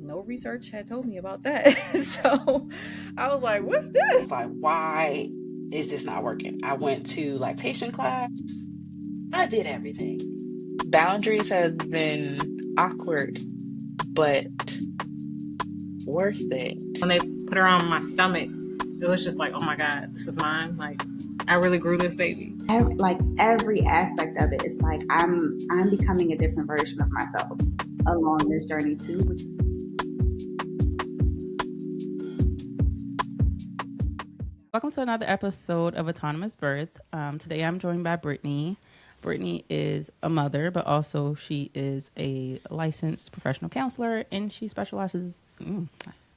no research had told me about that. So I was like, what's this? Like, why is this not working? I went to lactation class. I did everything. Boundaries has been awkward, but worth it. When they put her on my stomach, it was just like, oh my God, this is mine. Like, I really grew this baby. Every aspect of it, it's like I'm becoming a different version of myself along this journey too. Welcome to another episode of Autonomous Birth. Today I'm joined by Brittney. Brittney is a mother, but also she is a licensed professional counselor, and she specializes,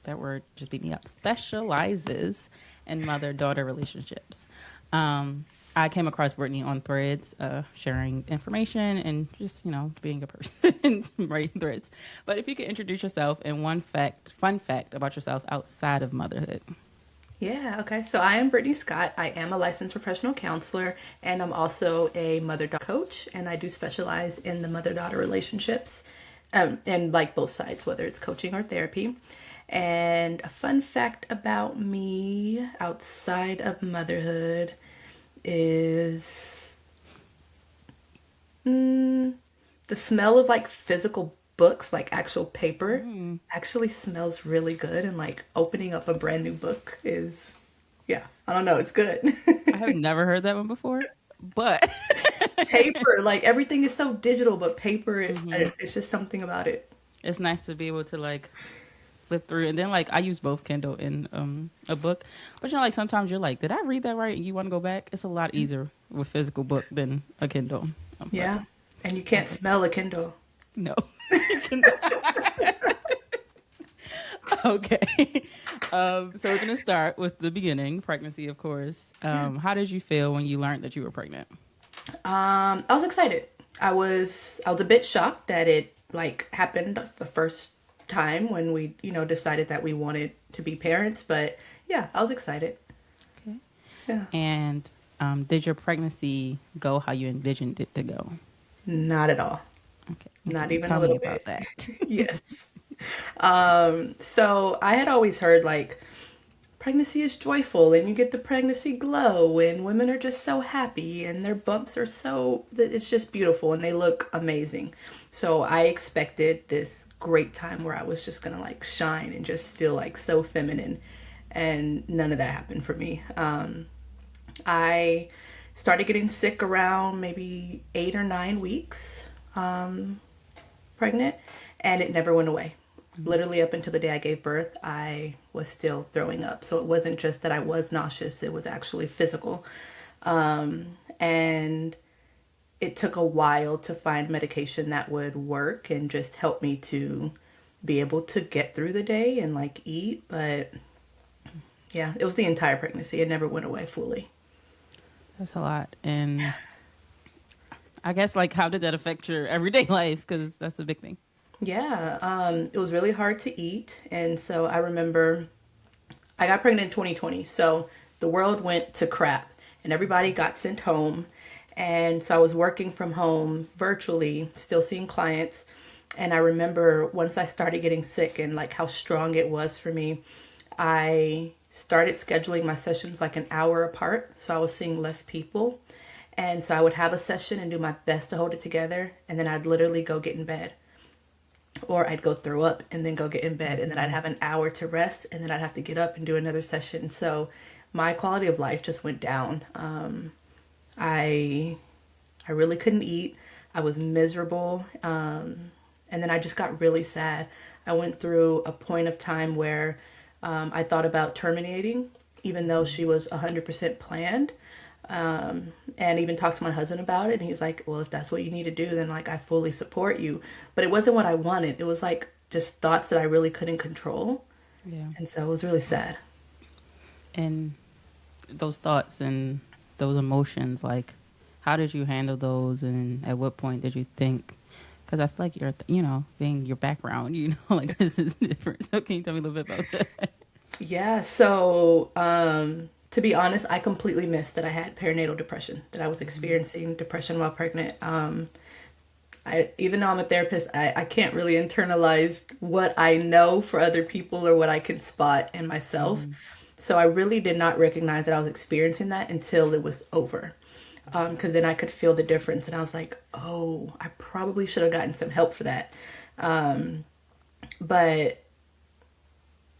that word just beat me up, specializes in mother-daughter relationships. I came across Brittney on Threads, sharing information and just, being a person, writing threads. But if you could introduce yourself and fun fact about yourself outside of motherhood. Yeah, okay. So I am Brittney Scott. I am a licensed professional counselor, and I'm also a mother-daughter coach, and I do specialize in the mother-daughter relationships, and like both sides, whether it's coaching or therapy. And a fun fact about me outside of motherhood is the smell of like physical books, like actual paper, actually smells really good, and like opening up a brand new book is, yeah, I don't know, it's good. I have never heard that one before, but Paper, like everything is so digital, but paper, it's just something about it. it's nice to be able to like flip through. And then like I use both Kindle and a book, but like sometimes you're like, did I read that right? And you want to go back. It's a lot easier with physical book than a Kindle. Yeah, and you can't smell a Kindle. No. Okay. So we're going to start with the beginning, pregnancy, of course. How did you feel when you learned that you were pregnant? I was excited. I was a bit shocked that it like happened the first time when we, decided that we wanted to be parents, but yeah, I was excited. Okay. Yeah. And did your pregnancy go how you envisioned it to go? Not at all. Okay. Not even Tell a little me about bit. that. Yes. So I had always heard like pregnancy is joyful and you get the pregnancy glow and women are just so happy and their bumps are it's just beautiful and they look amazing. So I expected this great time where I was just gonna like shine and just feel like so feminine, and none of that happened for me. I started getting sick around maybe 8 or 9 weeks pregnant, and it never went away. Literally up until the day I gave birth, I was still throwing up. So it wasn't just that I was nauseous, it was actually physical. And it took a while to find medication that would work and just help me to be able to get through the day and like eat. But yeah, it was the entire pregnancy. It never went away fully. That's a lot. And I guess like how did that affect your everyday life? Because that's a big thing. Yeah, it was really hard to eat. And so I remember I got pregnant in 2020. So the world went to crap and everybody got sent home. And so I was working from home virtually, still seeing clients. And I remember once I started getting sick and like how strong it was for me, I started scheduling my sessions like an hour apart. So I was seeing less people. And so I would have a session and do my best to hold it together. And then I'd literally go get in bed. Or I'd go throw up and then go get in bed, and then I'd have an hour to rest, and then I'd have to get up and do another session. So my quality of life just went down. I really couldn't eat. I was miserable. And then I just got really sad. I went through a point of time where I thought about terminating, even though she was 100% planned. And even talked to my husband about it, and he's like, well, if that's what you need to do, then like I fully support you. But it wasn't what I wanted. It was like just thoughts that I really couldn't control. Yeah. And so it was really sad. And those thoughts and those emotions, like how did you handle those, and at what point did you think, because I feel like you're being your background, like this is different. So can you tell me a little bit about that? Yeah, so to be honest, I completely missed that I had perinatal depression, that I was experiencing depression while pregnant. Even though I'm a therapist, I can't really internalize what I know for other people or what I can spot in myself. So I really did not recognize that I was experiencing that until it was over. Because then I could feel the difference, and I was like, oh, I probably should have gotten some help for that. But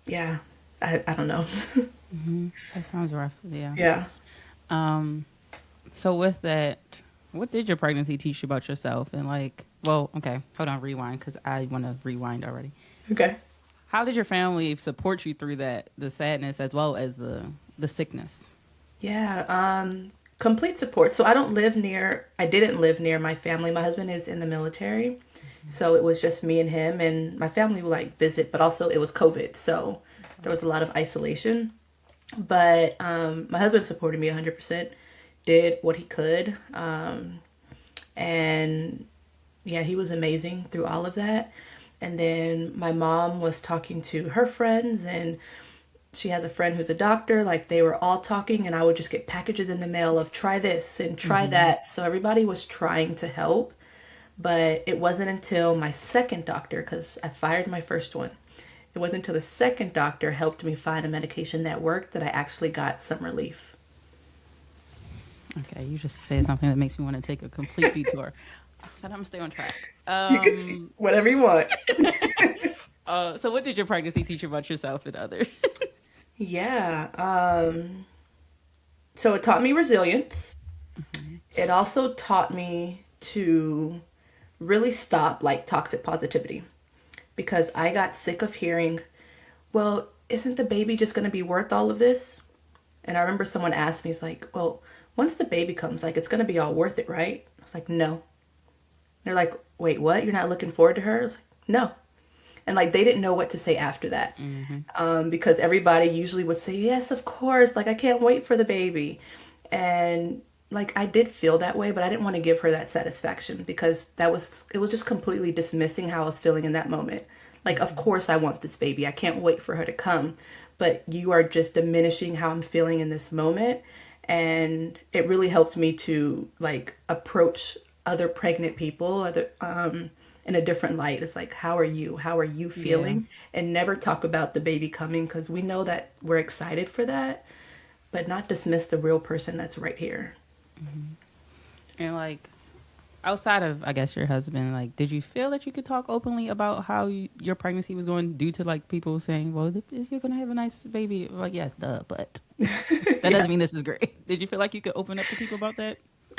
yeah, I don't know. That sounds rough. Yeah. Yeah. So with that, what did your pregnancy teach you about yourself? And like, well, okay, hold on, rewind, because I want to rewind already. Okay. How did your family support you through that, the sadness as well as the sickness? Yeah. Complete support. So I didn't live near my family. My husband is in the military. So it was just me and him, and my family would like visit, but also it was COVID. So there was a lot of isolation. But my husband supported me 100%, did what he could. And yeah, he was amazing through all of that. And then my mom was talking to her friends, and she has a friend who's a doctor. Like, they were all talking, and I would just get packages in the mail of try this and try that. So everybody was trying to help. But it wasn't until my second doctor, because I fired my first one, it wasn't until the second doctor helped me find a medication that worked that I actually got some relief. Okay, you just said something that makes me want to take a complete detour. But I'm going to stay on track. You can, whatever you want. So what did your pregnancy teach you about yourself and others? Yeah. So it taught me resilience. It also taught me to really stop like toxic positivity, because I got sick of hearing, well, isn't the baby just going to be worth all of this? And I remember someone asked me, it's like, well, once the baby comes, like, it's going to be all worth it, right? I was like, no. They're like, wait, what? You're not looking forward to her? I was like, no. And like, they didn't know what to say after that. Because everybody usually would say, yes, of course. Like, I can't wait for the baby. And like, I did feel that way, but I didn't want to give her that satisfaction, because it was just completely dismissing how I was feeling in that moment. Like, of course I want this baby. I can't wait for her to come. But you are just diminishing how I'm feeling in this moment. And it really helped me to like approach other pregnant people, in a different light. It's like, how are you? How are you feeling? Yeah. And never talk about the baby coming, because we know that we're excited for that, but not dismiss the real person that's right here. And like, outside of, I guess, your husband, like, did you feel that you could talk openly about how your pregnancy was going, due to like people saying, well, you're going to have a nice baby? Like, yes, duh, but that doesn't mean this is great. Did you feel like you could open up to people about that?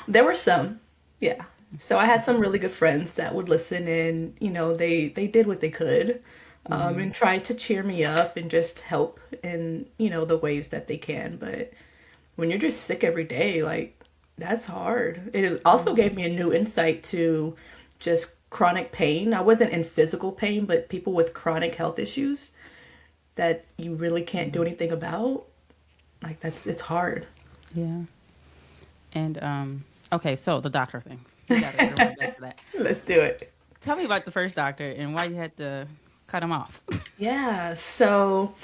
There were some, yeah. So I had some really good friends that would listen, and, you know, they did what they could, and tried to cheer me up and just help in, you know, the ways that they can. But when you're just sick every day, like, that's hard. It also gave me a new insight to just chronic pain. I wasn't in physical pain, but people with chronic health issues that you really can't do anything about. Like, it's hard. Yeah. And, okay, so the doctor thing. You gotta get right back to that. Let's do it. Tell me about the first doctor and why you had to cut him off. Yeah, so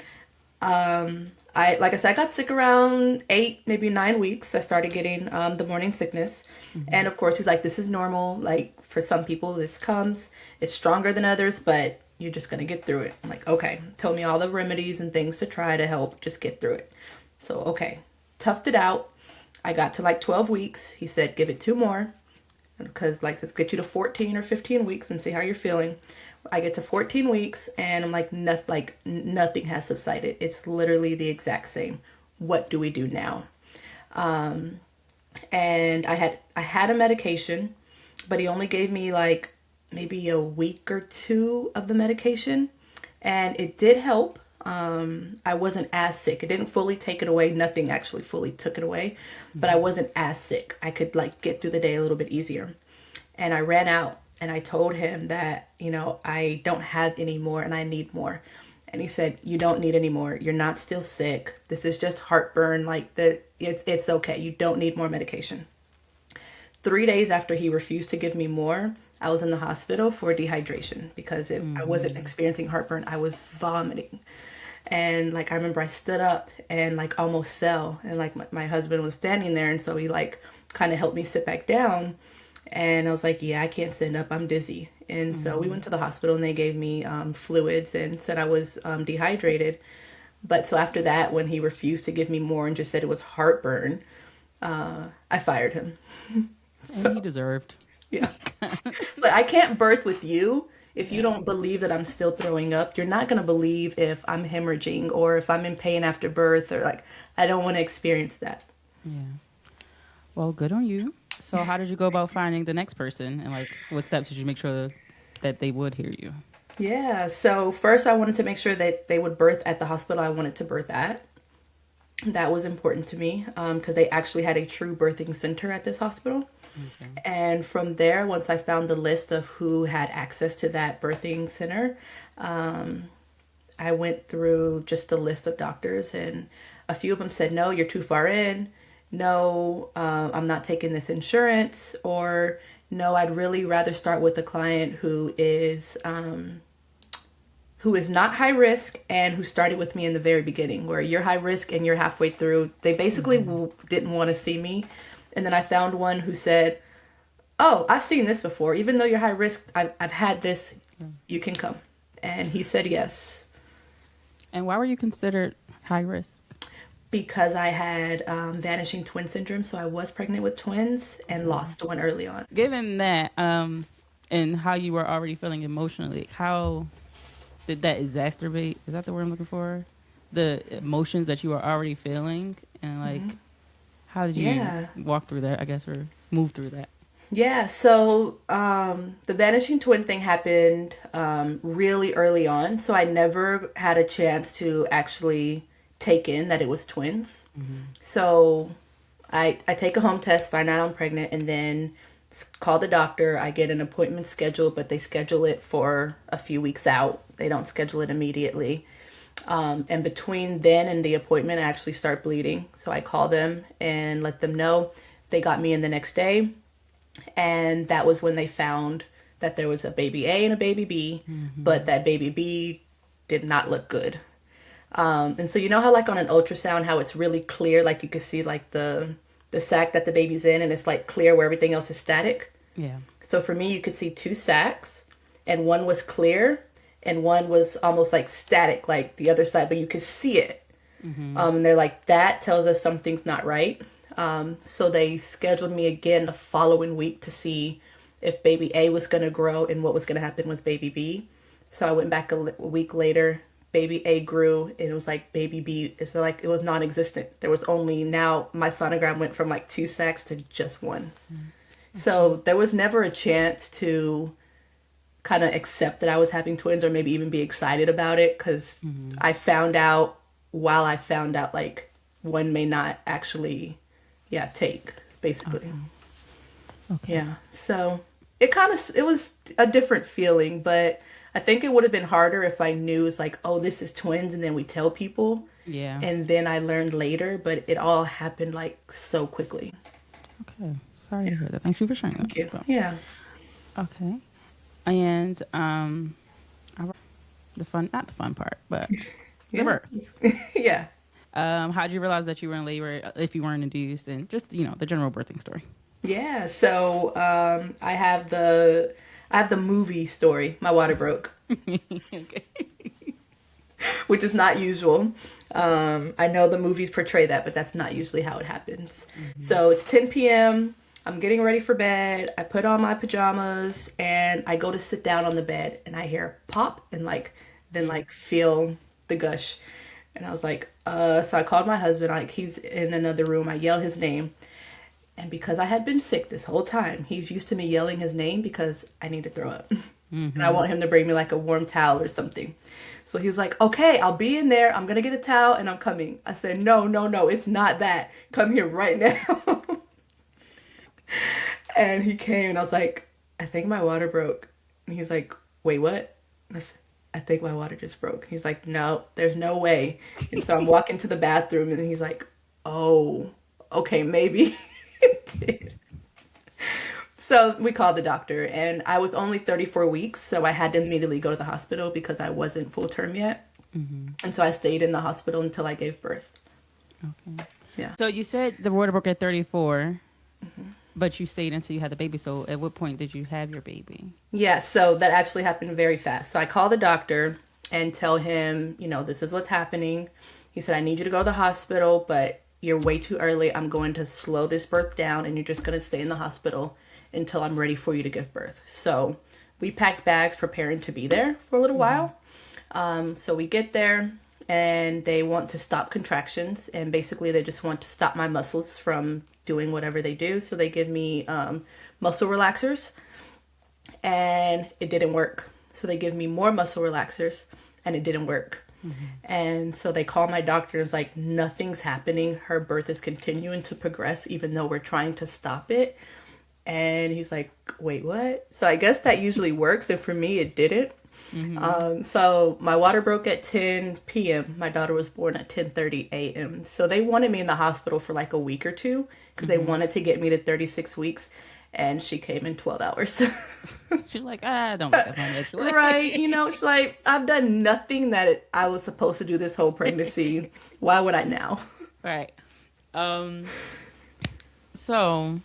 like I said, I got sick around 8, maybe 9 weeks. I started getting the morning sickness. And of course, he's like, this is normal. Like, for some people, this comes. It's stronger than others, but you're just going to get through it. I'm like, okay. Told me all the remedies and things to try to help just get through it. So, okay. Toughed it out. I got to like 12 weeks. He said, give it 2 more. Because, like, let's get you to 14 or 15 weeks and see how you're feeling. I get to 14 weeks and I'm like, nothing has subsided. It's literally the exact same. What do we do now? And I had a medication, but he only gave me like maybe a week or 2 of the medication, and it did help. I wasn't as sick. It didn't fully take it away. Nothing actually fully took it away, but I wasn't as sick. I could like get through the day a little bit easier. And I ran out and I told him that, you know, I don't have any more and I need more. And he said, you don't need any more. You're not still sick. This is just heartburn. Like, it's okay. You don't need more medication. 3 days after he refused to give me more, I was in the hospital for dehydration because I wasn't experiencing heartburn. I was vomiting. And like, I remember I stood up and like almost fell, and like my husband was standing there. And so he like kind of helped me sit back down. And I was like, yeah, I can't stand up. I'm dizzy. And so we went to the hospital and they gave me fluids and said I was dehydrated. But so after that, when he refused to give me more and just said it was heartburn, I fired him. And he deserved. Yeah. Like, I can't birth with you if you don't believe that I'm still throwing up. You're not going to believe if I'm hemorrhaging or if I'm in pain after birth, or like, I don't want to experience that. Yeah. Well, good on you. So how did you go about finding the next person, and like what steps did you make sure that they would hear you? Yeah. So first I wanted to make sure that they would birth at the hospital I wanted to birth at. That was important to me because they actually had a true birthing center at this hospital. Okay. And from there, once I found the list of who had access to that birthing center, I went through just the list of doctors, and a few of them said, no, you're too far in. No, I'm not taking this insurance. Or no, I'd really rather start with a client who is not high risk and who started with me in the very beginning, where you're high risk and you're halfway through. They basically didn't want to see me. And then I found one who said, oh, I've seen this before. Even though you're high risk, I've had this. You can come. And he said yes. And why were you considered high risk? Because I had vanishing twin syndrome. So I was pregnant with twins and lost one early on. Given that and how you were already feeling emotionally, how did that exacerbate? Is that the word I'm looking for? The emotions that you were already feeling, and like, how did you walk through that, I guess, or move through that? Yeah, so the vanishing twin thing happened really early on. So I never had a chance to actually take in that it was twins. So I take a home test, find out I'm pregnant, and then call the doctor. I get an appointment scheduled, but they schedule it for a few weeks out. They don't schedule it immediately. And between then and the appointment, I actually start bleeding. So I call them and let them know. They got me in the next day. And that was when they found that there was a baby A and a baby B, but that baby B did not look good. And so you know how like on an ultrasound, how it's really clear, like you can see like the sac that the baby's in, and it's like clear where everything else is static. Yeah. So for me, you could see two sacs, and one was clear and one was almost like static, like the other side, but you could see it. And they're like, that tells us something's not right. So they scheduled me again the following week to see if baby A was going to grow and what was going to happen with baby B. So I went back a week later. Baby A grew, and it was like baby B is like, it was non-existent. There was only, now my sonogram went from like 2 sacs to just 1. So there was never a chance to kind of accept that I was having twins, or maybe even be excited about it, because I found out while I found out like one may not actually take, basically. Okay. Yeah. So it was a different feeling, but I think it would have been harder if I knew it's like, oh, this is twins, and then we tell people. Yeah. And then I learned later, but it all happened like so quickly. Okay. Sorry to hear that. Thank you for sharing that. Thank you. Yeah. Okay. And not the fun part, but the birth. Yeah. How did you realize that you were in labor, if you weren't induced, and just, the general birthing story? Yeah. So I have the movie story. My water broke. Okay. Which is not usual. I know the movies portray that, but that's not usually how it happens. So it's 10 p.m. I'm getting ready for bed. I put on my pajamas and I go to sit down on the bed, and I hear pop and then feel the gush. And I was like, so I called my husband, like he's in another room. I yell his name. And because I had been sick this whole time, he's used to me yelling his name because I need to throw up. And I want him to bring me like a warm towel or something. So he was like, okay, I'll be in there. I'm going to get a towel and I'm coming. I said, no, it's not that. Come here right now. And he came and I was like, I think my water broke. And he's like, wait, what? And I said, I think my water just broke. He's like, no, there's no way. And so I'm walking to the bathroom and he's like, oh, okay, maybe it did. So we called the doctor, and I was only 34 weeks. So I had to immediately go to the hospital because I wasn't full term yet. And so I stayed in the hospital until I gave birth. Okay. Yeah. So you said the water broke at 34. But you stayed until you had the baby. So at what point did you have your baby? Yeah, so that actually happened very fast. So I call the doctor and tell him, this is what's happening. He said, I need you to go to the hospital, but you're way too early. I'm going to slow this birth down and you're just going to stay in the hospital until I'm ready for you to give birth. So we packed bags preparing to be there for a little while. So we get there and they want to stop contractions, and basically they just want to stop my muscles from doing whatever they do. So they give me muscle relaxers, and it didn't work. So they give me more muscle relaxers and it didn't work. And so they call my doctor and it's like, nothing's happening. Her birth is continuing to progress even though we're trying to stop it. And he's like, wait, what? So I guess that usually works. And for me, it didn't. So my water broke at 10 p.m. My daughter was born at 10:30 a.m. So they wanted me in the hospital for like a week or two because they wanted to get me to 36 weeks. And she came in 12 hours. She's like, don't make that funny, actually. Right. She's like, I've done nothing that I was supposed to do this whole pregnancy. Why would I now? Right. So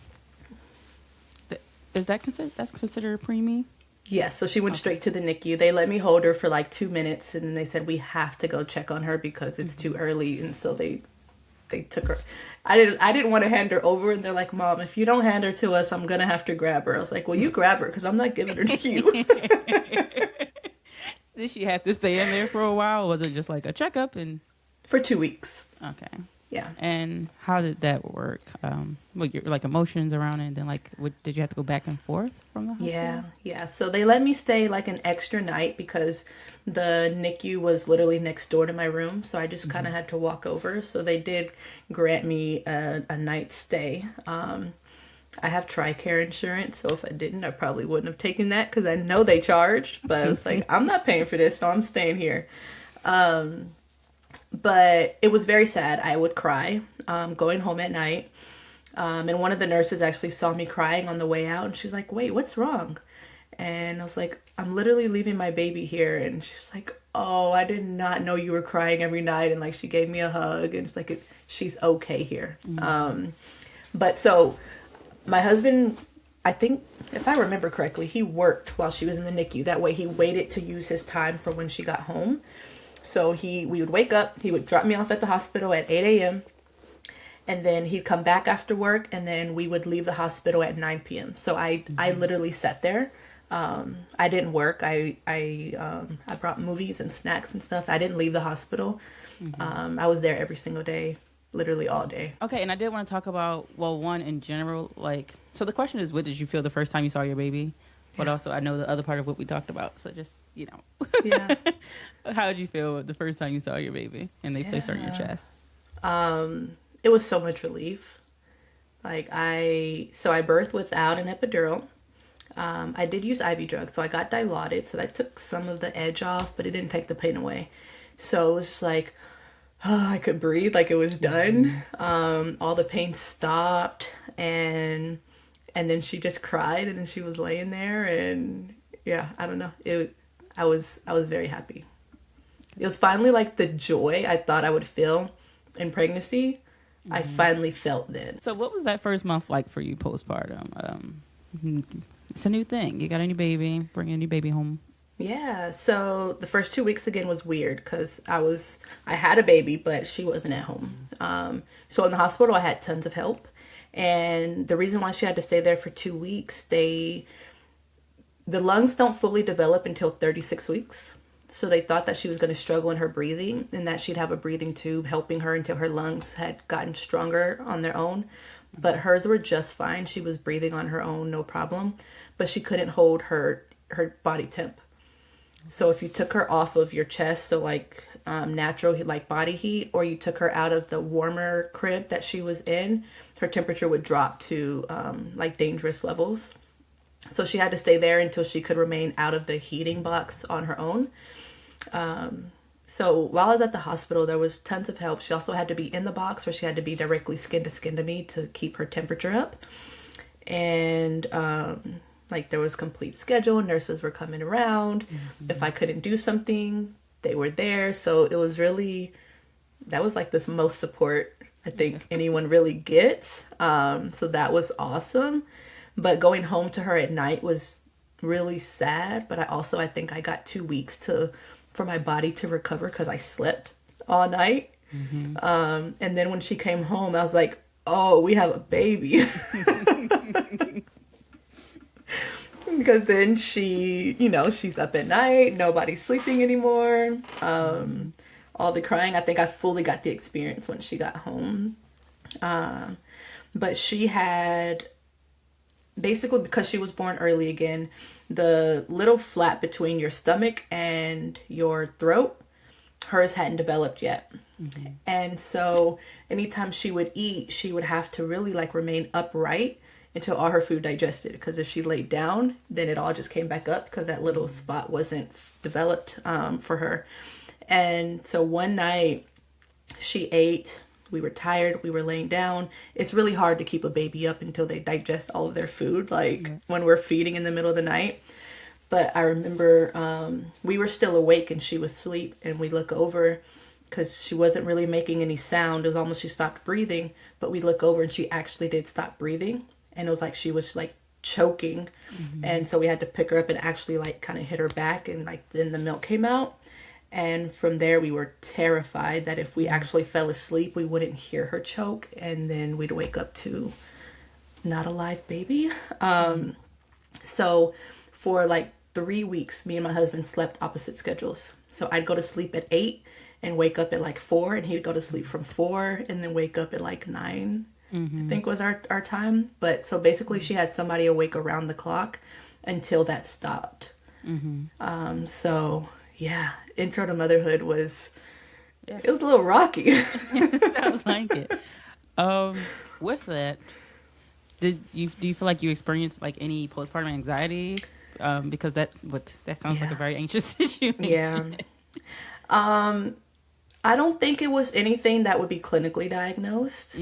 is that's considered a preemie? Yeah, so she went straight to the NICU. They let me hold her for like 2 minutes, and then they said, we have to go check on her because it's too early. And so they took her. I didn't want to hand her over, and they're like, Mom, if you don't hand her to us, I'm going to have to grab her. I was like, well, you grab her because I'm not giving her to you. Did she have to stay in there for a while? Or was it just like a checkup? For 2 weeks. Okay. Yeah. And how did that work? What your like emotions around it, and then like, did you have to go back and forth from the hospital? Yeah. So they let me stay like an extra night because the NICU was literally next door to my room. So I just kind of had to walk over. So they did grant me a night's stay. I have TRICARE insurance, so if I didn't, I probably wouldn't have taken that because I know they charged. But I was like, I'm not paying for this, so I'm staying here. But it was very sad. I would cry going home at night. And one of the nurses actually saw me crying on the way out. And she's like, wait, what's wrong? And I was like, I'm literally leaving my baby here. And she's like, oh, I did not know you were crying every night. And like, she gave me a hug. And it's like, she's okay here. But so my husband, I think, if I remember correctly, he worked while she was in the NICU. That way he waited to use his time for when she got home. So we would wake up, he would drop me off at the hospital at 8 a.m. And then he'd come back after work, and then we would leave the hospital at 9 p.m. So I literally sat there. I didn't work. I brought movies and snacks and stuff. I didn't leave the hospital. I was there every single day, literally all day. Okay, and I did want to talk about, one, in general, so the question is, what did you feel the first time you saw your baby? But also, I know the other part of what we talked about. So just, Yeah. How did you feel the first time you saw your baby and they placed her in your chest? It was so much relief. I birthed without an epidural. I did use IV drugs, so I got Dilaudid. So that took some of the edge off, but it didn't take the pain away. So it was just like, I could breathe, like it was done. All the pain stopped, and then she just cried, and then she was laying there, and yeah, I don't know. I was very happy. It was finally like the joy I thought I would feel in pregnancy. I finally felt then. So what was that first month like for you postpartum? It's a new thing. You got a new baby, bringing a new baby home. Yeah, so the first 2 weeks again was weird because I had a baby, but she wasn't at home. So in the hospital, I had tons of help. And the reason why she had to stay there for 2 weeks, the lungs don't fully develop until 36 weeks. So they thought that she was going to struggle in her breathing and that she'd have a breathing tube helping her until her lungs had gotten stronger on their own. But hers were just fine. She was breathing on her own, no problem. But she couldn't hold her body temp. So if you took her off of your chest, so natural body heat, or you took her out of the warmer crib that she was in, her temperature would drop to dangerous levels. So she had to stay there until she could remain out of the heating box on her own. So while I was at the hospital, there was tons of help. She also had to be in the box, or she had to be directly skin to skin to me to keep her temperature up. And there was complete schedule. Nurses were coming around. If I couldn't do something, they were there. So it was really, that was like the most support I think anyone really gets. So that was awesome. But going home to her at night was really sad. But I think I got 2 weeks for my body to recover because I slept all night. And then when she came home, I was like, oh, we have a baby. Because then she's up at night, nobody's sleeping anymore. All the crying, I think I fully got the experience when she got home. But she had, basically because she was born early again, the little flap between your stomach and your throat, hers hadn't developed yet. And so anytime she would eat, she would have to really like remain upright until all her food digested, because if she laid down, then it all just came back up because that little spot wasn't developed for her. And so one night she ate, we were tired, we were laying down. It's really hard to keep a baby up until they digest all of their food, like when we're feeding in the middle of the night. But I remember we were still awake and she was asleep, and we look over because she wasn't really making any sound. It was almost she stopped breathing, but we look over and she actually did stop breathing. And it was like she was like choking. And so we had to pick her up and actually like kind of hit her back, and like then the milk came out. And from there we were terrified that if we actually fell asleep, we wouldn't hear her choke, and then we'd wake up to not a live baby. So for like 3 weeks, me and my husband slept opposite schedules. So I'd go to sleep at 8 and wake up at like 4, and he'd go to sleep from 4 and then wake up at like 9. I think was our time. But so basically she had somebody awake around the clock until that stopped. So yeah, intro to motherhood was, it was a little rocky. Sounds like it. With that, do you feel like you experienced like any postpartum anxiety? Because that sounds like a very anxious situation. I don't think it was anything that would be clinically diagnosed,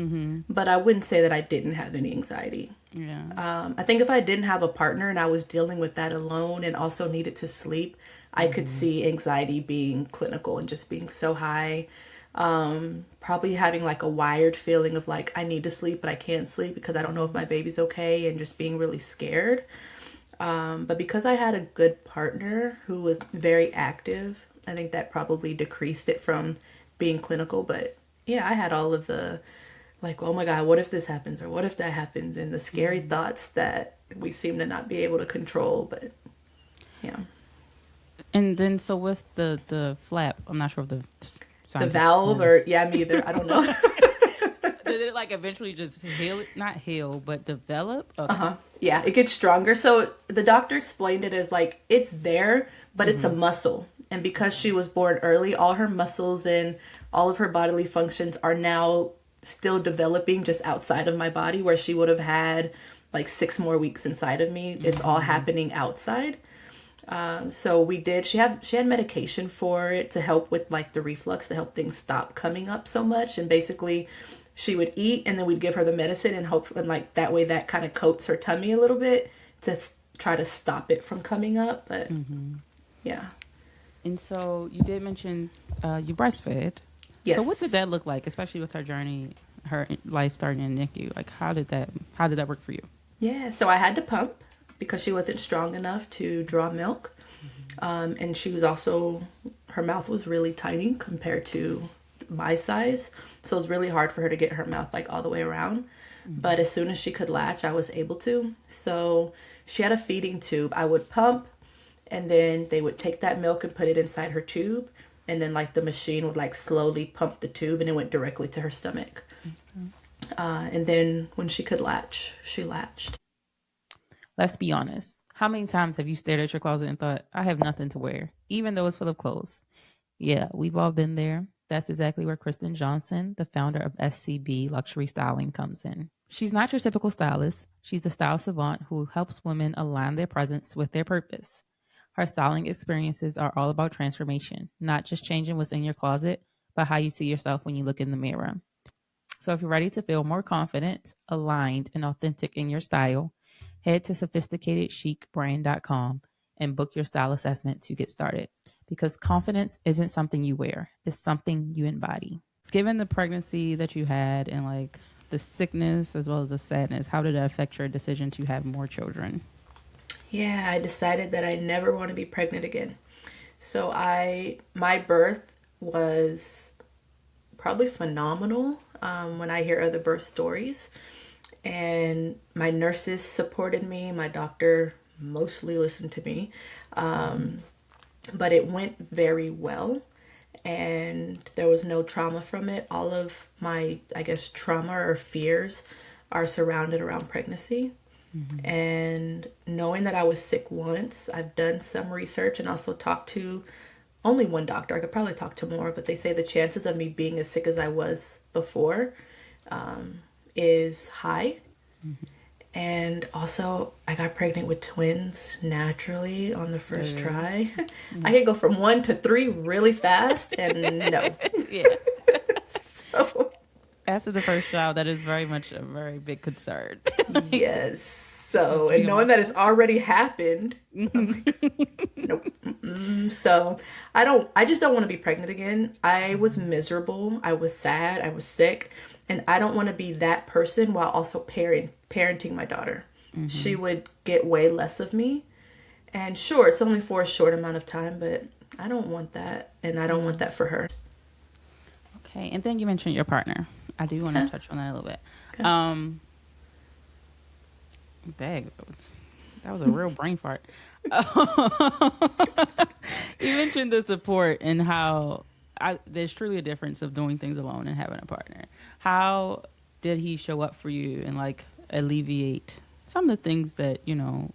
but I wouldn't say that I didn't have any anxiety. I think if I didn't have a partner and I was dealing with that alone and also needed to sleep, I could see anxiety being clinical and just being so high. Probably having like a wired feeling of like, I need to sleep, but I can't sleep because I don't know if my baby's okay, and just being really scared. But because I had a good partner who was very active, I think that probably decreased it from being clinical. But yeah, I had all of the like, oh my God, what if this happens or what if that happens, and the scary thoughts that we seem to not be able to control. But yeah. And then so with the flap, I'm not sure if the valve or me either. I don't know. Did it like eventually just not heal, but develop? Okay. Yeah, it gets stronger. So the doctor explained it as like, it's there, but it's a muscle. And because she was born early, all her muscles and all of her bodily functions are now still developing just outside of my body, where she would have had like 6 more weeks inside of me. It's all happening outside. So she had medication for it to help with like the reflux, to help things stop coming up so much. And basically she would eat, and then we'd give her the medicine and hope, and like that way that kind of coats her tummy a little bit to try to stop it from coming up. But yeah. And so you did mention you breastfed. Yes. So what did that look like, especially with her journey, her life starting in NICU? Like how did that work for you? Yeah, so I had to pump because she wasn't strong enough to draw milk. And she was also, her mouth was really tiny compared to my size. So it was really hard for her to get her mouth like all the way around. But as soon as she could latch, I was able to. So she had a feeding tube. I would pump, and then they would take that milk and put it inside her tube. And then like the machine would like slowly pump the tube, and it went directly to her stomach. And then when she could latch, she latched. Let's be honest. How many times have you stared at your closet and thought, I have nothing to wear, even though it's full of clothes? Yeah, we've all been there. That's exactly where Kristen Johnson, the founder of SCB Luxury Styling, comes in. She's not your typical stylist. She's a style savant who helps women align their presence with their purpose. Her styling experiences are all about transformation, not just changing what's in your closet, but how you see yourself when you look in the mirror. So if you're ready to feel more confident, aligned, and authentic in your style, head to sophisticatedchicbrand.com and book your style assessment to get started. Because confidence isn't something you wear, it's something you embody. Given the pregnancy that you had and like the sickness as well as the sadness, how did it affect your decision to have more children? Yeah, I decided that I never want to be pregnant again. So my birth was probably phenomenal when I hear other birth stories. And my nurses supported me. My doctor mostly listened to me. But it went very well. And there was no trauma from it. All of my, I guess, trauma or fears are surrounded around pregnancy. And knowing that I was sick once, I've done some research and also talked to only one doctor. I could probably talk to more, but they say the chances of me being as sick as I was before is high. And also, I got pregnant with twins naturally on the first try. I could go from 1 to 3 really fast, and no. Yeah. So, After the first child, that is very much a very big concern. yes. So, and knowing that it's already happened, I'm like, nope. So, I just don't want to be pregnant again. I was miserable. I was sad. I was sick. And I don't want to be that person while also parenting my daughter. She would get way less of me. And sure, it's only for a short amount of time, but I don't want that. And I don't want that for her. Okay. And then you mentioned your partner. I do want to touch on that a little bit. Okay. Dang, that was a real brain fart. You mentioned the support and how there's truly a difference of doing things alone and having a partner. How did he show up for you and like alleviate some of the things that, you know,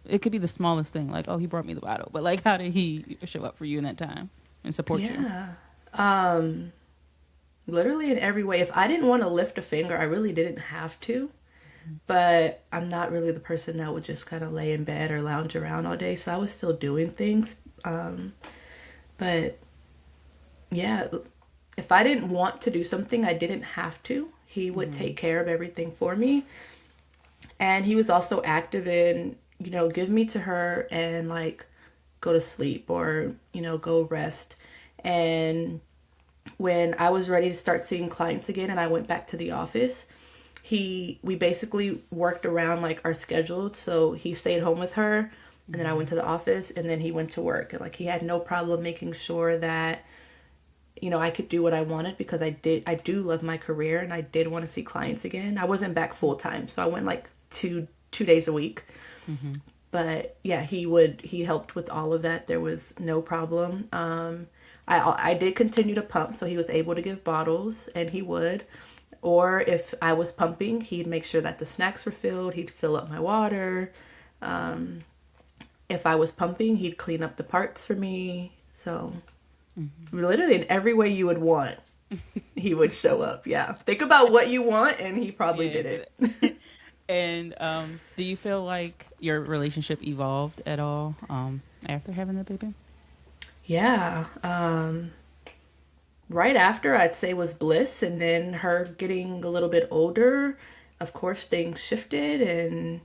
it could be the smallest thing, like, oh, he brought me the bottle, but like, how did he show up for you in that time and support you? Literally in every way. If I didn't want to lift a finger, I really didn't have to. But I'm not really the person that would just kind of lay in bed or lounge around all day. So I was still doing things. But yeah, if I didn't want to do something, I didn't have to. He would take care of everything for me. And he was also active in, you know, give me to her and like go to sleep or, you know, go rest. And when I was ready to start seeing clients again and I went back to the office, we basically worked around like our schedule. So he stayed home with her and then I went to the office and then he went to work. And like he had no problem making sure that, you know, I could do what I wanted because I do love my career and I did want to see clients again. I wasn't back full time. So I went like two days a week. But yeah, he helped with all of that. There was no problem. I did continue to pump, so he was able to give bottles, and he would. Or if I was pumping, he'd make sure that the snacks were filled. He'd fill up my water. If I was pumping, he'd clean up the parts for me. So literally in every way you would want, he would show up. Yeah. Think about what you want, and he probably did it. And do you feel like your relationship evolved at all after having the baby? Yeah. Right after, I'd say, was bliss. And then her getting a little bit older, of course, things shifted. And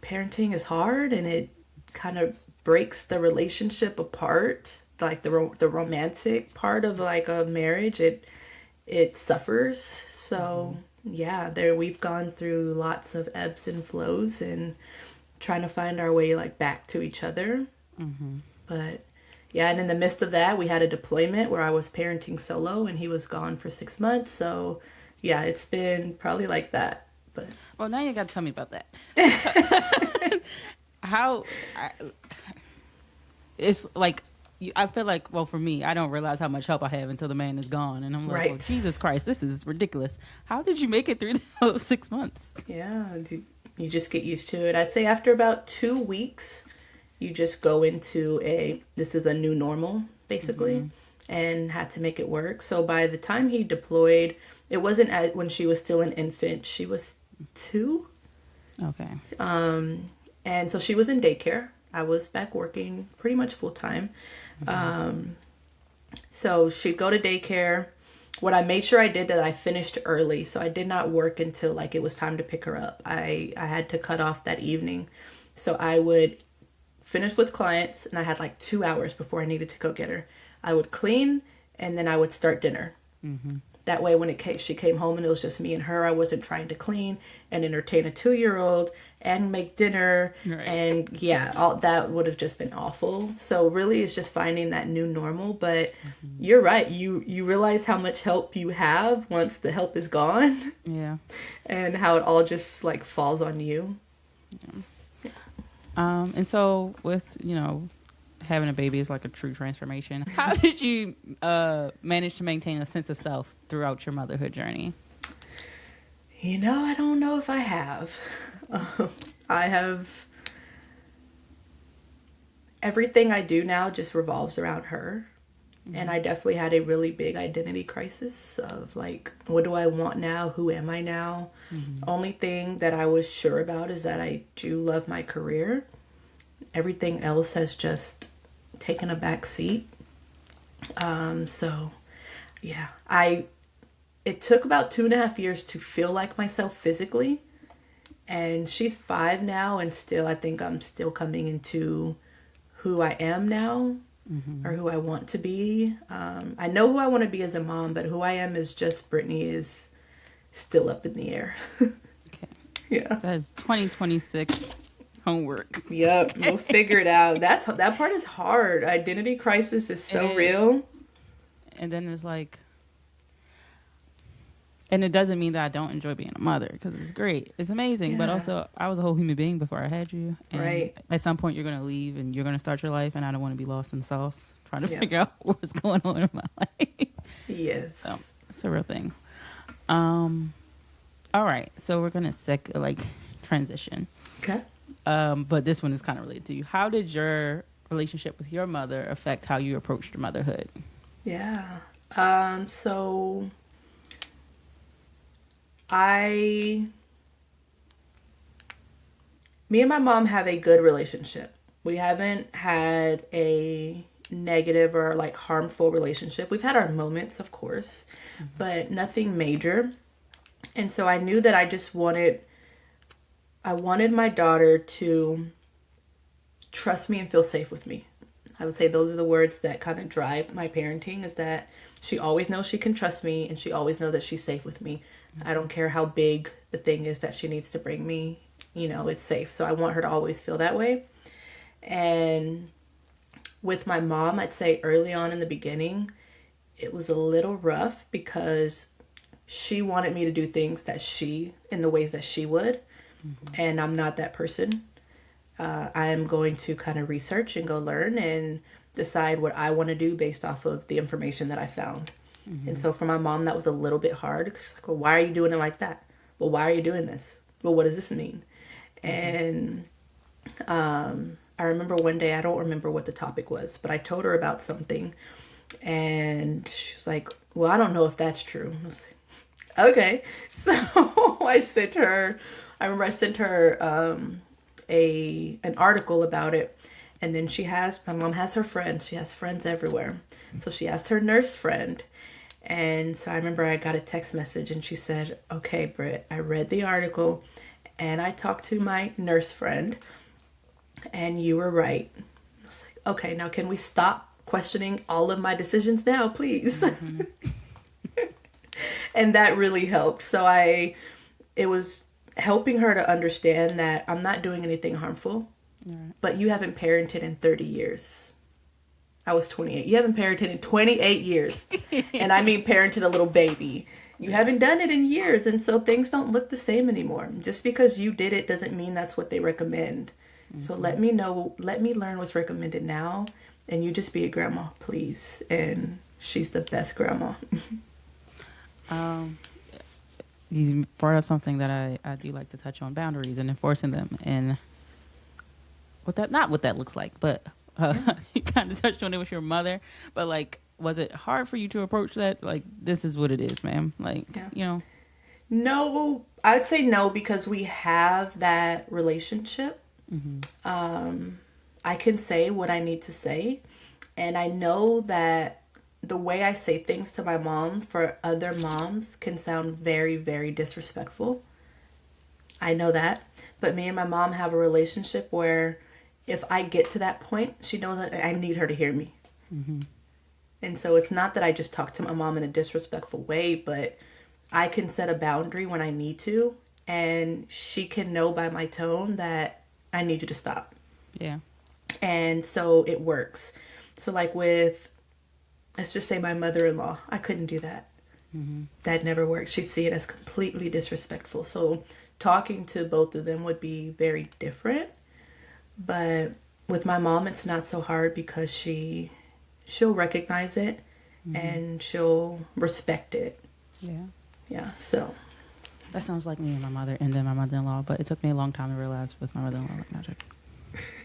parenting is hard. And it kind of breaks the relationship apart. Like the romantic part of like a marriage, it suffers. So yeah, we've gone through lots of ebbs and flows and trying to find our way like back to each other. But yeah, and in the midst of that, we had a deployment where I was parenting solo and he was gone for 6 months. So yeah, it's been probably like that. But well, now you got to tell me about that. It's like, I feel like, well, for me, I don't realize how much help I have until the man is gone. And I'm like, right. Oh, Jesus Christ, this is ridiculous. How did you make it through those 6 months? Yeah, you just get used to it. I'd say after about 2 weeks, you just go into this is a new normal, basically, and had to make it work. So by the time he deployed, it wasn't when she was still an infant. She was 2. Okay. And so she was in daycare. I was back working pretty much full time. So she'd go to daycare. What I made sure I did that I finished early. So I did not work until like it was time to pick her up. I had to cut off that evening. So I would finish with clients and I had like 2 hours before I needed to go get her. I would clean and then I would start dinner That way, when she came home and it was just me and her, I wasn't trying to clean and entertain a 2-year-old and make dinner. Right. And yeah, all that would have just been awful. So really, it's just finding that new normal. But you're right. You realize how much help you have once the help is gone. Yeah. And how it all just like falls on you. Yeah. And so with, having a baby is like a true transformation. How did you manage to maintain a sense of self throughout your motherhood journey? I don't know if I have. I have... Everything I do now just revolves around her. And I definitely had a really big identity crisis of like, what do I want now? Who am I now? Only thing that I was sure about is that I do love my career. Everything else has just taken a back seat. So yeah, it took about 2.5 years to feel like myself physically, and she's 5 now, and still I think I'm still coming into who I am now, or who I want to be. I know who I want to be as a mom, but who I am as just Brittney is still up in the air. Okay. Yeah, that is 2026 homework. Yep, we'll figure it out. That part is hard. Identity crisis is so real. And then it's like, and it doesn't mean that I don't enjoy being a mother, because it's great, it's amazing. Yeah. But also, I was a whole human being before I had you. And right. At some point, you're gonna leave and you're gonna start your life, and I don't want to be lost in the sauce trying to figure out what's going on in my life. Yes, so it's a real thing. All right, so we're gonna transition. Okay. But this one is kind of related to you. How did your relationship with your mother affect how you approached motherhood? Yeah. So me and my mom have a good relationship. We haven't had a negative or like harmful relationship. We've had our moments, of course, but nothing major. And so I knew that I wanted my daughter to trust me and feel safe with me. I would say those are the words that kind of drive my parenting, is that she always knows she can trust me, and she always knows that she's safe with me. I don't care how big the thing is that she needs to bring me, it's safe. So I want her to always feel that way. And with my mom, I'd say early on in the beginning, it was a little rough because she wanted me to do things in the ways that she would. And I'm not that person. I am going to kind of research and go learn and decide what I want to do based off of the information that I found. And so for my mom, that was a little bit hard. She's like, well, why are you doing it like that? Well, why are you doing this? Well, what does this mean? And I remember one day, I don't remember what the topic was, but I told her about something. And she was like, well, I don't know if that's true. I was like, okay. So I remember I sent her an article about it. And then my mom has her friends. She has friends everywhere. So she asked her nurse friend. And so I remember I got a text message and she said, okay, Britt, I read the article and I talked to my nurse friend and you were right. I was like, okay, now can we stop questioning all of my decisions now, please? And that really helped. So it was helping her to understand that I'm not doing anything harmful, but you haven't parented in 30 years. I was 28. You haven't parented in 28 years. And I mean parented a little baby. You haven't done it in years. And so things don't look the same anymore. Just because you did it doesn't mean that's what they recommend. So let me learn what's recommended now. And you just be a grandma, please. And she's the best grandma. You brought up something that I do like to touch on, boundaries and enforcing them. And not what that looks like, but you kind of touched on it with your mother. But like, was it hard for you to approach that? Like, this is what it is, ma'am. Like, No, I would say no, because we have that relationship. I can say what I need to say. And I know that the way I say things to my mom for other moms can sound very, very disrespectful. I know that. But me and my mom have a relationship where if I get to that point, she knows that I need her to hear me. And so it's not that I just talk to my mom in a disrespectful way, but I can set a boundary when I need to, and she can know by my tone that I need you to stop. Yeah. And so it works. So like with, let's just say my mother-in-law, I couldn't do that. That never worked. She'd see it as completely disrespectful. So talking to both of them would be very different. But with my mom, it's not so hard because she'll recognize it and she'll respect it. Yeah. Yeah. So That sounds like me and my mother, and then my mother-in-law. But it took me a long time to realize with my mother-in-law, like, magic.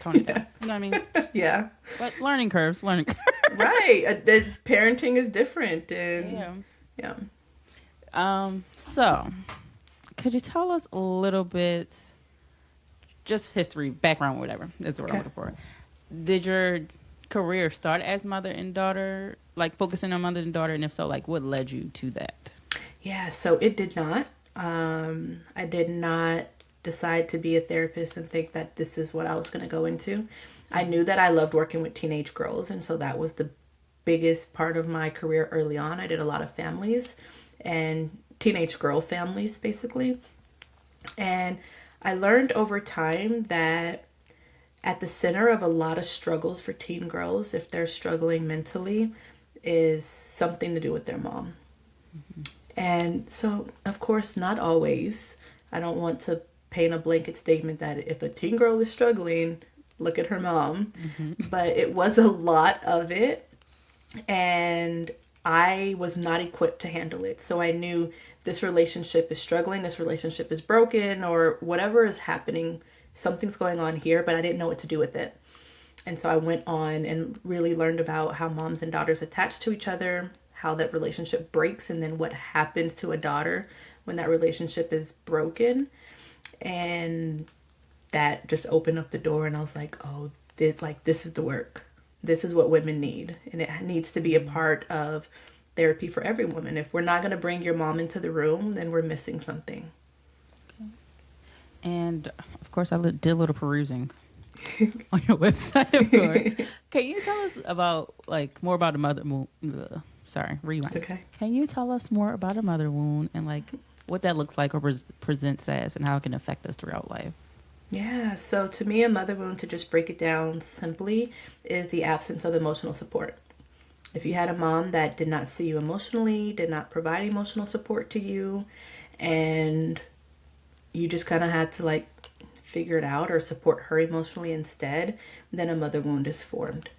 Tone it down. You know what I mean? yeah. But learning curves. Right. Parenting is different, and yeah. So, could you tell us a little bit, just history, background, whatever. That's the word I'm looking for. Did your career start as mother and daughter, like focusing on mother and daughter? And if so, like, what led you to that? Yeah, so it did not. I did not decide to be a therapist and think that this is what I was going to go into. I knew that I loved working with teenage girls, and so that was the biggest part of my career early on. I did a lot of families and teenage girl families, basically. And I learned over time that at the center of a lot of struggles for teen girls, if they're struggling mentally, is something to do with their mom. And so, of course, not always. I don't want to paint a blanket statement that if a teen girl is struggling, look at her mom. But it was a lot of it. And I was not equipped to handle it. So I knew this relationship is struggling, this relationship is broken, or whatever is happening, something's going on here, but I didn't know what to do with it. And so I went on and really learned about how moms and daughters attach to each other, how that relationship breaks, and then what happens to a daughter when that relationship is broken. And that just opened up the door, and I was like, oh, this is the work. This is what women need, and it needs to be a part of therapy for every woman. If we're not going to bring your mom into the room, then we're missing something. Okay. And of course, I did a little perusing on your website, of course. Can you tell us about, like, more about a mother wound? Rewind. Okay. Can you tell us more about a mother wound and, like, what that looks like or presents as, and how it can affect us throughout life? Yeah, so to me, a mother wound, to just break it down simply, is the absence of emotional support. If you had a mom that did not see you emotionally, did not provide emotional support to you, and you just kind of had to, like, figure it out or support her emotionally instead, then a mother wound is formed.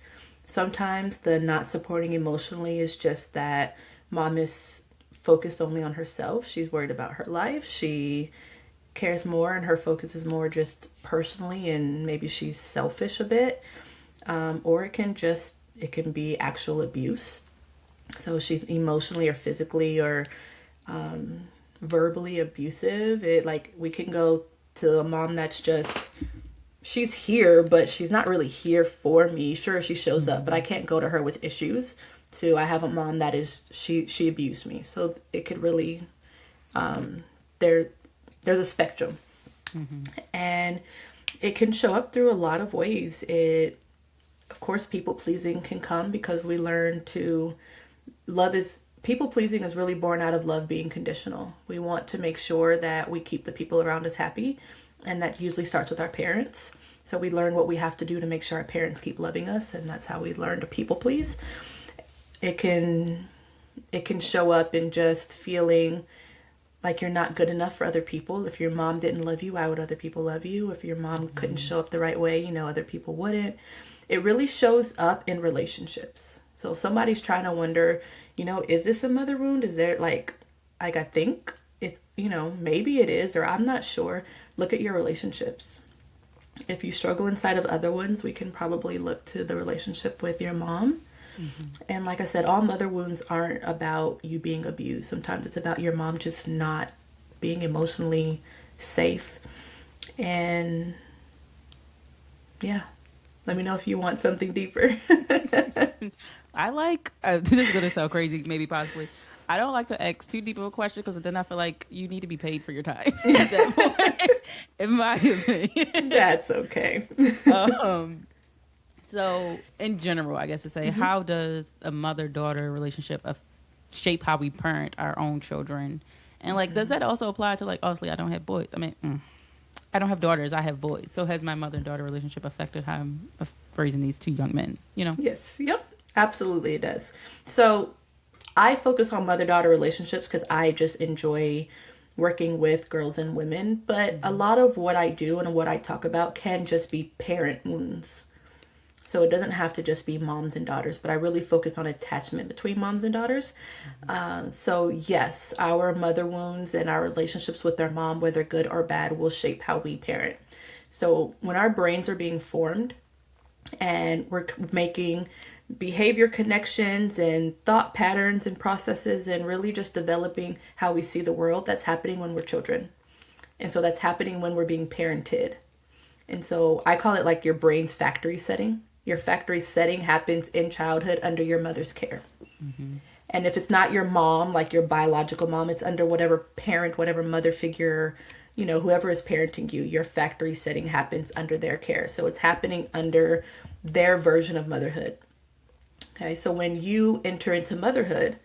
Sometimes the not supporting emotionally is just that mom is focused only on herself. She's worried about her life. She cares more, and her focus is more just personally, and maybe she's selfish a bit. Or it can be actual abuse. So she's emotionally or physically or verbally abusive. We can go to a mom that's just, she's here, but she's not really here for me. Sure, she shows up, but I can't go to her with issues. To I have a mom that is, she abused me. So it could really, there's a spectrum. And it can show up through a lot of ways. Of course, people pleasing can come because we learn to, people pleasing is really born out of love being conditional. We want to make sure that we keep the people around us happy. And that usually starts with our parents. So we learn what we have to do to make sure our parents keep loving us. And that's how we learn to people please. It can show up in just feeling like you're not good enough for other people. If your mom didn't love you, why would other people love you? If your mom couldn't show up the right way, other people wouldn't. It really shows up in relationships. So if somebody's trying to wonder, is this a mother wound? Is there I think it's, maybe it is, or I'm not sure. Look at your relationships. If you struggle inside of other ones, we can probably look to the relationship with your mom. And like I said, all mother wounds aren't about you being abused. Sometimes it's about your mom just not being emotionally safe. And yeah, let me know if you want something deeper. I like, this is going to sound crazy, maybe possibly. I don't like to ask too deep of a question because then I feel like you need to be paid for your time at that point, in my opinion. That's okay. So, in general, I guess to say, how does a mother-daughter relationship shape how we parent our own children? And, like, does that also apply to, like, obviously, I don't have boys. I mean, I don't have daughters. I have boys. So, has my mother and daughter relationship affected how I'm raising these two young men? You know? Yes. Yep. Absolutely, it does. So, I focus on mother-daughter relationships because I just enjoy working with girls and women. But a lot of what I do and what I talk about can just be parent wounds. So it doesn't have to just be moms and daughters, but I really focus on attachment between moms and daughters. So yes, our mother wounds and our relationships with our mom, whether good or bad, will shape how we parent. So when our brains are being formed and we're making behavior connections and thought patterns and processes and really just developing how we see the world, that's happening when we're children. And so that's happening when we're being parented. And so I call it like your brain's factory setting. Your factory setting happens in childhood under your mother's care. And if it's not your mom, like your biological mom, it's under whatever parent, whatever mother figure, you know, whoever is parenting you, your factory setting happens under their care. So it's happening under their version of motherhood. Okay, so when you enter into motherhood,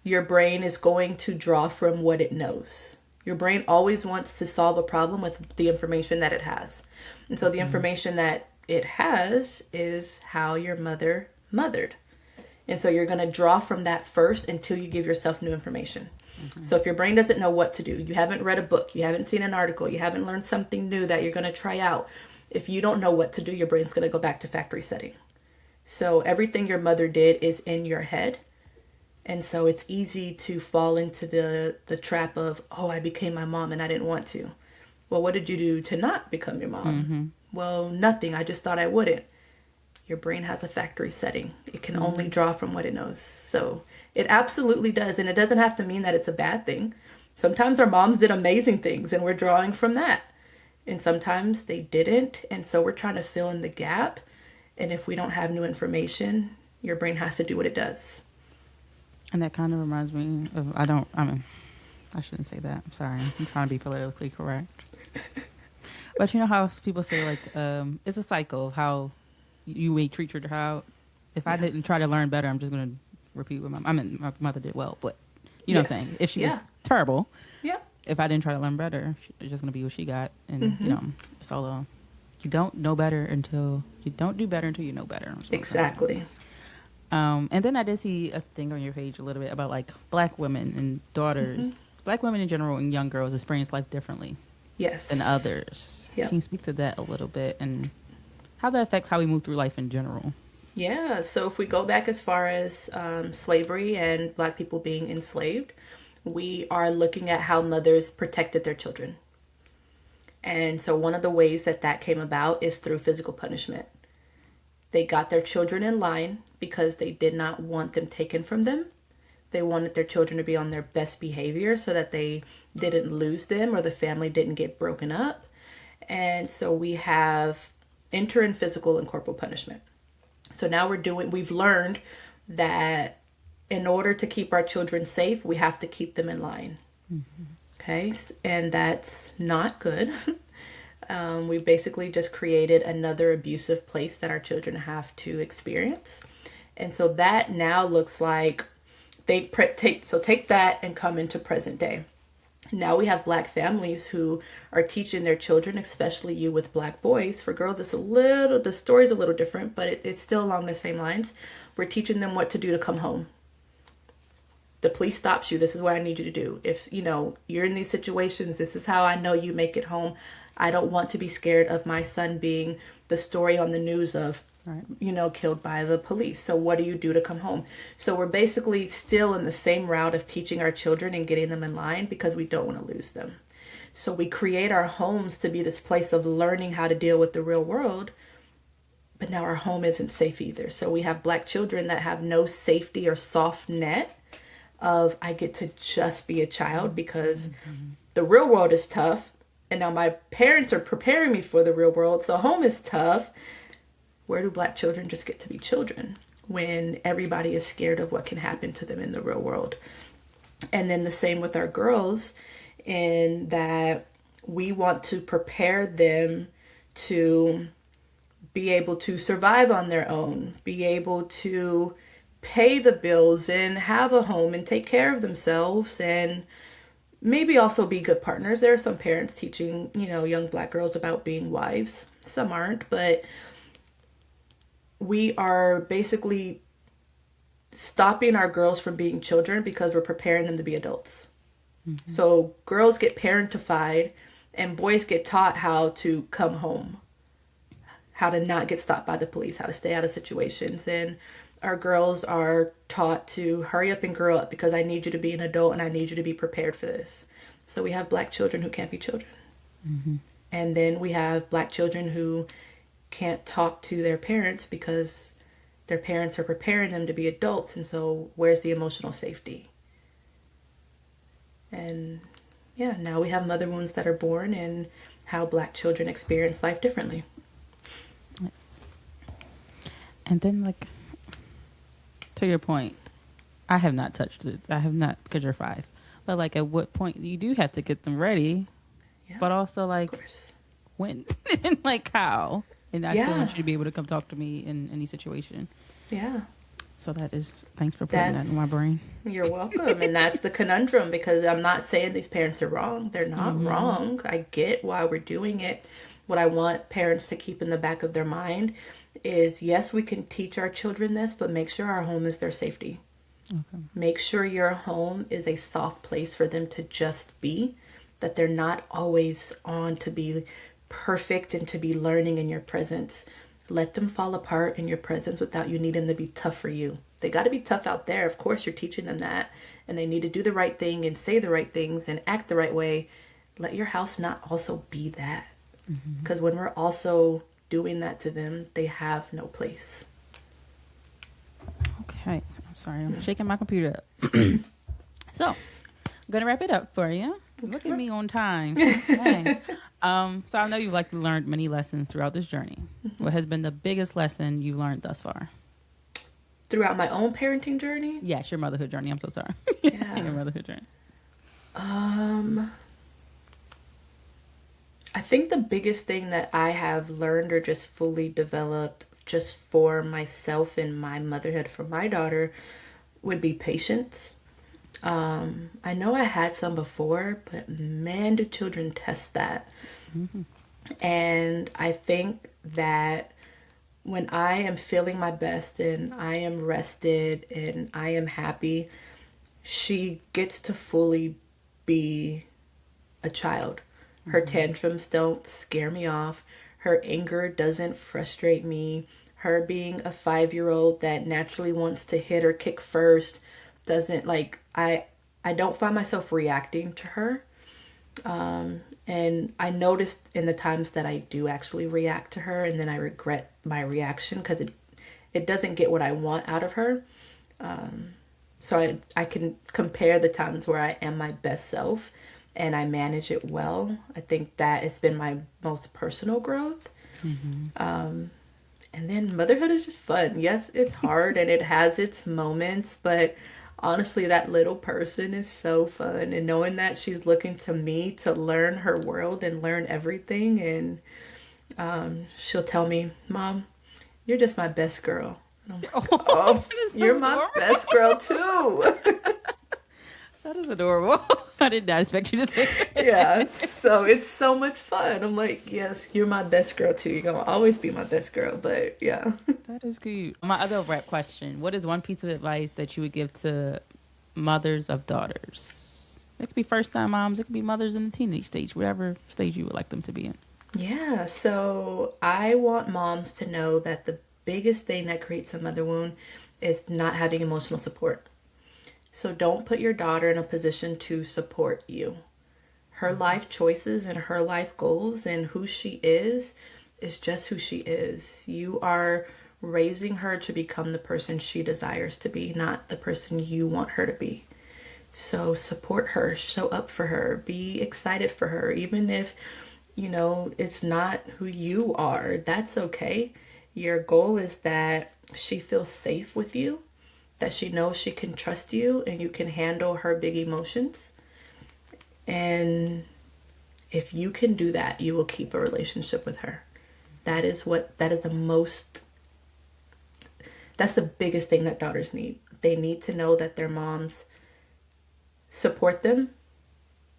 your brain is going to draw from what it knows. Your brain always wants to solve a problem with the information that it has. And so the information that it has is how your mother mothered. And so you're going to draw from that first until you give yourself new information. So if your brain doesn't know what to do, you haven't read a book, you haven't seen an article, you haven't learned something new that you're going to try out. If you don't know what to do, your brain's going to go back to factory setting. So everything your mother did is in your head. And so it's easy to fall into the trap of, oh, I became my mom and I didn't want to. Well, what did you do to not become your mom? Well, nothing. I just thought I wouldn't. Your brain has a factory setting. It can only draw from what it knows. So it absolutely does. And it doesn't have to mean that it's a bad thing. Sometimes our moms did amazing things and we're drawing from that. And sometimes they didn't. And so we're trying to fill in the gap. And if we don't have new information, your brain has to do what it does. And that kind of reminds me of, I shouldn't say that. I'm sorry. I'm trying to be politically correct. But you know how people say, like, it's a cycle of how you may treat your child. If I didn't try to learn better, I'm just going to repeat what my mother did well. But you know what I'm saying? If she was terrible, if I didn't try to learn better, it's just going to be what she got. And, you know, it's all, you don't know better until, you don't do better until you know better. Exactly. And then I did see a thing on your page a little bit about, like, black women and daughters. Black women in general and young girls experience life differently than others. Can you speak to that a little bit and how that affects how we move through life in general? Yeah, so if we go back as far as slavery and black people being enslaved, we are looking at how mothers protected their children. And so one of the ways that that came about is through physical punishment. They got their children in line because they did not want them taken from them. They wanted their children to be on their best behavior so that they didn't lose them or the family didn't get broken up. And so we have enter in physical and corporal punishment. So now we've learned that in order to keep our children safe, we have to keep them in line. Okay, and that's not good. We basically just created another abusive place that our children have to experience. And so that now looks like take that and come into present day. Now we have black families who are teaching their children, especially you with black boys. For girls, the story's a little different, but it's still along the same lines. We're teaching them what to do to come home. The police stops you. This is what I need you to do. If, you're in these situations, this is how I know you make it home. I don't want to be scared of my son being the story on the news of, killed by the police. So what do you do to come home? So we're basically still in the same route of teaching our children and getting them in line because we don't want to lose them. So we create our homes to be this place of learning how to deal with the real world. But now our home isn't safe either. So we have black children that have no safety or soft net of I get to just be a child because the real world is tough. And now my parents are preparing me for the real world. So home is tough. Where do black children just get to be children when everybody is scared of what can happen to them in the real world? And then the same with our girls, in that we want to prepare them to be able to survive on their own, be able to pay the bills and have a home and take care of themselves, and maybe also be good partners. There are some parents teaching, young Black girls about being wives. Some aren't, but we are basically stopping our girls from being children because we're preparing them to be adults. Mm-hmm. So girls get parentified and boys get taught how to come home, how to not get stopped by the police, how to stay out of situations. And our girls are taught to hurry up and grow up because I need you to be an adult and I need you to be prepared for this. So we have Black children who can't be children. Mm-hmm. And then we have Black children who can't talk to their parents because their parents are preparing them to be adults. And so where's the emotional safety? And yeah, now we have mother wounds that are born and how Black children experience life differently. Yes. And then, to your point, I have not touched it. I have not, because you're 5. But at what point you do have to get them ready, but also when and how. And I still want you to be able to come talk to me in any situation. Yeah. So thanks for putting that in my brain. You're welcome. And that's the conundrum, because I'm not saying these parents are wrong. They're not wrong. I get why we're doing it. What I want parents to keep in the back of their mind is, yes, we can teach our children this, but make sure our home is their safety. Okay. Make sure your home is a soft place for them to just be, that they're not always on to be perfect and to be learning in your presence. Let them fall apart in your presence without you needing to be tough for you. They got to be tough out there. Of course, you're teaching them that, and they need to do the right thing and say the right things and act the right way. Let your house not also be that. Because when we're also doing that to them, they have no place. Okay. I'm sorry. I'm shaking my computer up. So, I'm going to wrap it up for you. Look at me on time. Okay. So I know you've learned many lessons throughout this journey. What has been the biggest lesson you learned thus far? Throughout my own parenting journey? Yes, your motherhood journey. I'm so sorry. Yeah. Your motherhood journey. I think the biggest thing that I have learned or just fully developed just for myself and my motherhood for my daughter would be patience. I know I had some before, but man, do children test that. Mm-hmm. And I think that when I am feeling my best and I am rested and I am happy, she gets to fully be a child. Her tantrums don't scare me off. Her anger doesn't frustrate me. Her being a 5-year-old that naturally wants to hit or kick first doesn't I don't find myself reacting to her. And I noticed in the times that I do actually react to her and then I regret my reaction because it doesn't get what I want out of her. So I can compare the times where I am my best self and I manage it well. I think that has been my most personal growth. And then motherhood is just fun. Yes, it's hard and it has its moments, but honestly, that little person is so fun. And knowing that she's looking to me to learn her world and learn everything. And she'll tell me, Mom, you're just my best girl. Like, oh, so you're adorable. My best girl too. That is adorable. I did not expect you to say that. Yeah, so it's so much fun. I'm like, yes, you're my best girl too. You're going to always be my best girl, but yeah. That is cute. My other rap question, what is one piece of advice that you would give to mothers of daughters? It could be first-time moms. It could be mothers in the teenage stage, whatever stage you would like them to be in. Yeah, so I want moms to know that the biggest thing that creates a mother wound is not having emotional support. So don't put your daughter in a position to support you. Her life choices and her life goals and who she is just who she is. You are raising her to become the person she desires to be, not the person you want her to be. So support her, show up for her, be excited for her, even if, it's not who you are. That's okay. Your goal is that she feels safe with you, that she knows she can trust you and you can handle her big emotions. And if you can do that, you will keep a relationship with her. That is the most, that's the biggest thing that daughters need. They need to know that their moms support them,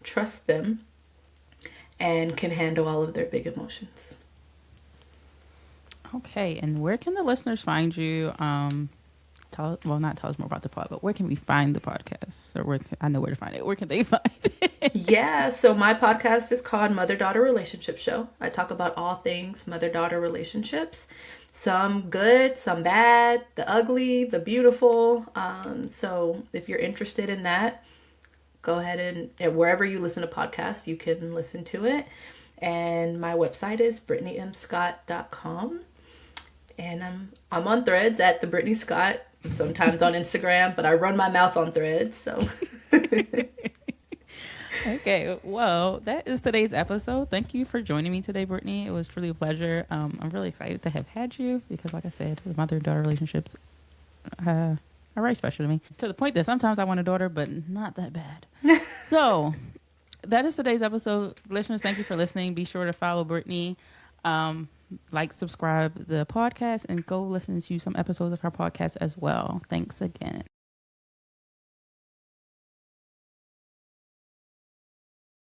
trust them, and can handle all of their big emotions. Okay, and where can the listeners find you? Not tell us more about the pod, but where can we find the podcast? Or I know where to find it. Where can they find it? Yeah, so my podcast is called Mother-Daughter Relationship Show. I talk about all things mother-daughter relationships. Some good, some bad, the ugly, the beautiful. So if you're interested in that, go ahead and wherever you listen to podcasts, you can listen to it. And my website is BrittneyMScott.com. And I'm on Threads at the Brittney Scott. Sometimes on Instagram, but I run my mouth on Threads. So. Okay, well, that is today's episode. Thank you for joining me today, Brittney. It was truly a pleasure. I'm really excited to have had you because, like I said, the mother and daughter relationships are very special to me. To the point that sometimes I want a daughter, but not that bad. So that is today's episode. Listeners, thank you for listening. Be sure to follow Brittney. Like, subscribe the podcast, and go listen to some episodes of her podcast as well. Thanks again.